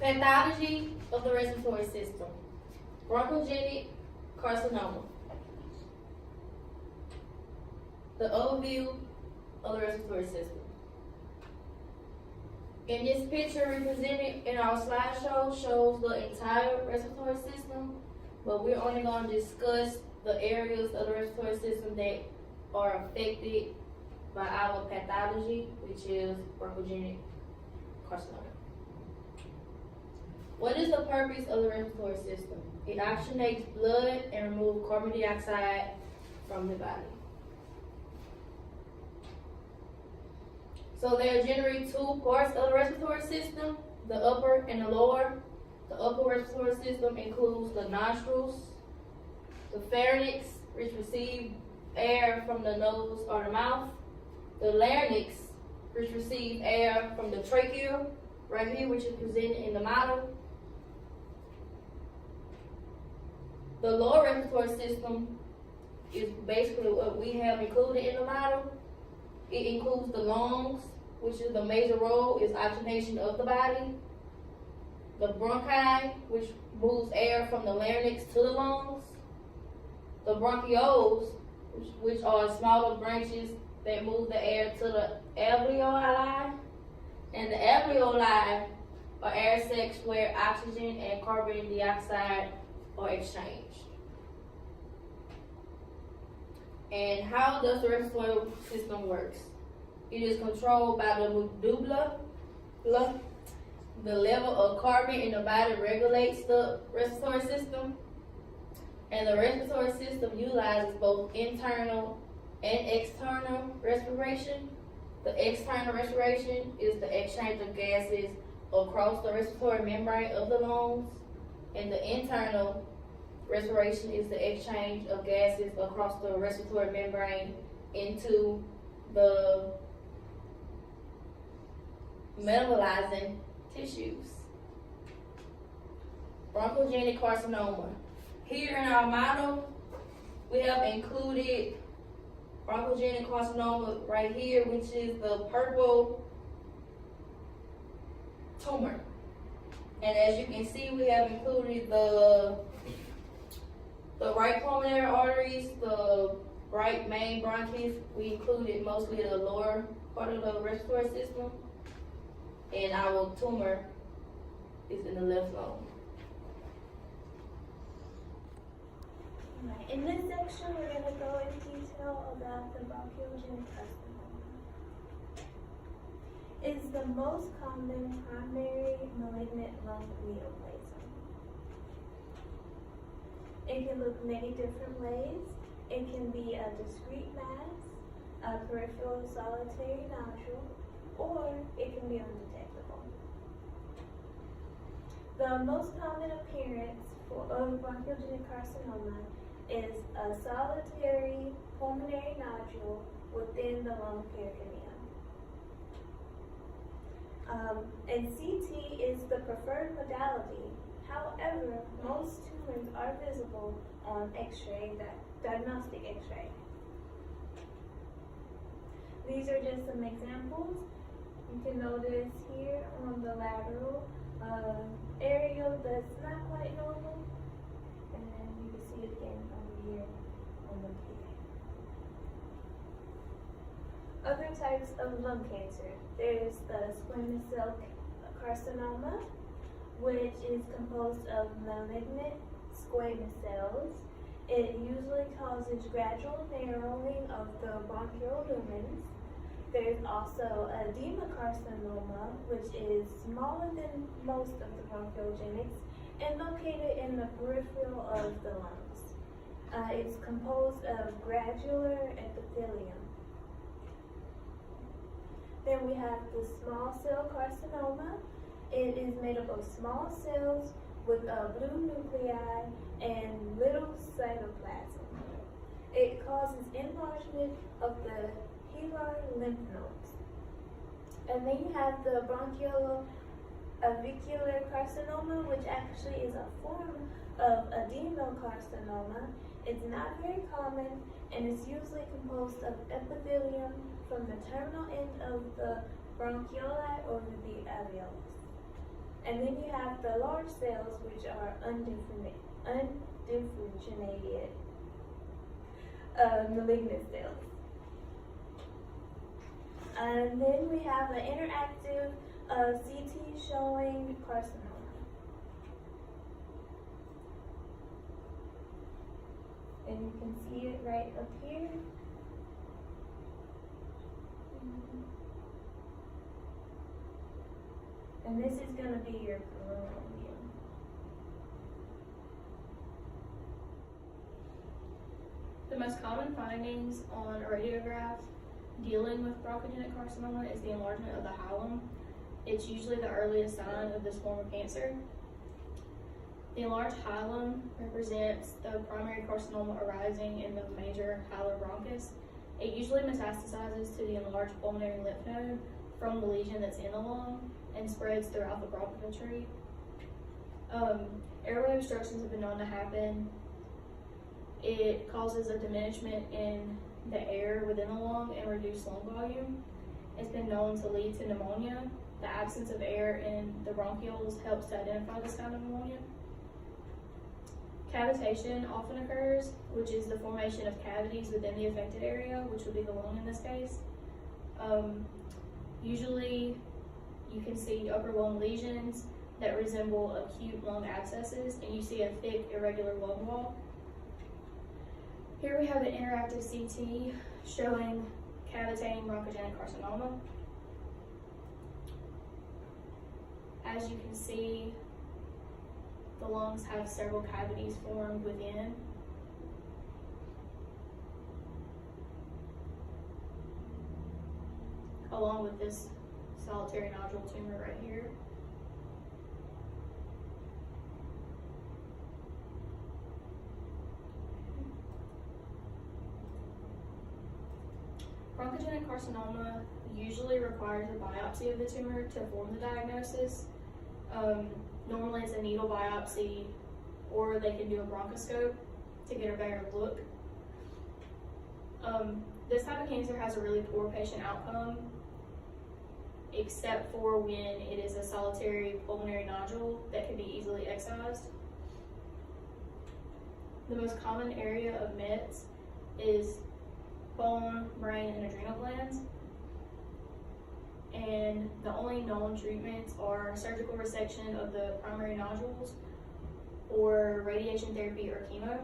Pathology of the respiratory system. Bronchogenic carcinoma. The overview of the respiratory system. In this picture represented in our slideshow shows the entire respiratory system, but we're only going to discuss the areas of the respiratory system that are affected by our pathology, which is bronchogenic carcinoma. What is the purpose of the respiratory system? It oxygenates blood and removes carbon dioxide from the body. So there are generally two parts of the respiratory system, the upper and the lower. The upper respiratory system includes the nostrils, the pharynx, which receive air from the nose or the mouth, the larynx, which receives air from the trachea, right here, which is presented in the model. The lower respiratory system is basically what we have included in the model. It includes the lungs, which is the major role is oxygenation of the body. The bronchi, which moves air from the larynx to the lungs. The bronchioles, which are smaller branches that move the air to the alveoli. And the alveoli are air sacs where oxygen and carbon dioxide are exchanged. And how does the respiratory system work? It is controlled by the medulla. The level of carbon in the body regulates the respiratory system. And the respiratory system utilizes both internal and external respiration. The external respiration is the exchange of gases across the respiratory membrane of the lungs. And the internal respiration is the exchange of gases across the respiratory membrane into the metabolizing tissues. Bronchogenic carcinoma. Here in our model, we have included bronchogenic carcinoma right here, which is the purple tumor. And as you can see, we have included the right pulmonary arteries, the right main bronchus. We included mostly the lower part of the respiratory system. And our tumor is in the left lung. Right. In this section, we're going to go into detail about the bronchogenic carcinoma. It's the most common primary malignant lung neoplasm. It can look many different ways. It can be a discrete mass, a peripheral solitary nodule, or it can be undetectable. The most common appearance of bronchogenic carcinoma is a solitary pulmonary nodule within the lung peritoneum. And CT is the preferred modality. However, most tumors are visible on X-ray, diagnostic X-ray. These are just some examples. You can notice here on the lateral area that's not quite normal, and then you can see it again over here on the PA. Other types of lung cancer. There's the squamous cell carcinoma, which is composed of malignant squamous cells. It usually causes gradual narrowing of the bronchial lumens. There's also adenocarcinoma, which is smaller than most of the bronchogenics and located in the peripheral of the lungs. It's composed of granular epithelium. Then we have the small cell carcinoma. It is made up of small cells with blue nuclei and little cytoplasm. It causes enlargement of the hilar lymph nodes. And then you have the bronchial-avicular carcinoma, which actually is a form of adenocarcinoma. It's not very common, and it's usually composed of epithelium from the terminal end of the bronchioli over the alveolus. And then you have the large cells, which are undifferentiated malignant cells. And then we have an interactive CT showing carcinoma. And you can see it right up here. And this is going to be your coronal view. The most common findings on a radiograph dealing with bronchogenic carcinoma is the enlargement of the hilum. It's usually the earliest sign of this form of cancer. The enlarged hilum represents the primary carcinoma arising in the major hilar bronchus. It usually metastasizes to the enlarged pulmonary lymph node from the lesion that's in the lung and spreads throughout the bronchial tree. Airway obstructions have been known to happen. It causes a diminishment in the air within the lung and reduced lung volume. It's been known to lead to pneumonia. The absence of air in the bronchioles helps to identify this kind of pneumonia. Cavitation often occurs, which is the formation of cavities within the affected area, which would be the lung in this case. Usually, you can see upper lung lesions that resemble acute lung abscesses, and you see a thick, irregular lung wall. Here we have an interactive CT showing cavitating bronchogenic carcinoma. As you can see, the lungs have several cavities formed within. Along with this solitary nodule tumor right here. Bronchogenic carcinoma usually requires a biopsy of the tumor to form the diagnosis. Normally it's a needle biopsy, or they can do a bronchoscope to get a better look. This type of cancer has a really poor patient outcome, except for when it is a solitary pulmonary nodule that can be easily excised. The most common area of mets is bone, brain, and adrenal glands. And the only known treatments are surgical resection of the primary nodules or radiation therapy or chemo.